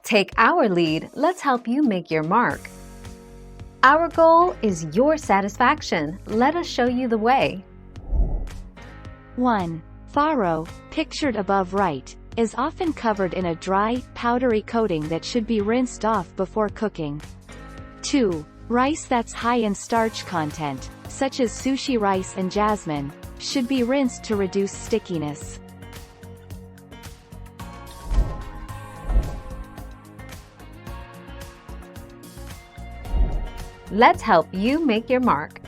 Take our lead, let's help you make your mark. Our goal is your satisfaction. Let us show you the way. 1. Farro, pictured above right, is often covered in a dry, powdery coating that should be rinsed off before cooking. 2. Rice that's high in starch content, such as sushi rice and jasmine, should be rinsed to reduce stickiness. Let's help you make your mark.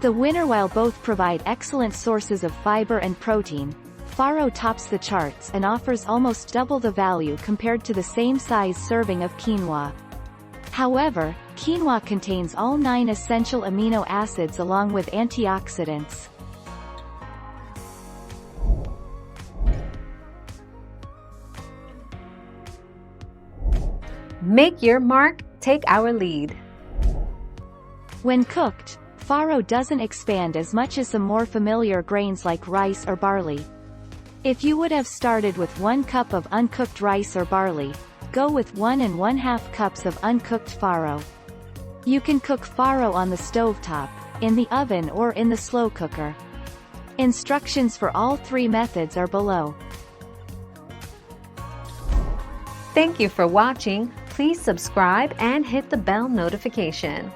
The winner. While both provide excellent sources of fiber and protein, farro tops the charts and offers almost double the value compared to the same size serving of quinoa. However, quinoa contains all 9 essential amino acids along with antioxidants. Make your mark, take our lead. When cooked, farro doesn't expand as much as some more familiar grains like rice or barley. If you would have started with 1 cup of uncooked rice or barley, go with 1 1/2 cups of uncooked farro. You can cook farro on the stovetop, in the oven or in the slow cooker. Instructions for all 3 methods are below. Thank you for watching. Please subscribe and hit the bell notification.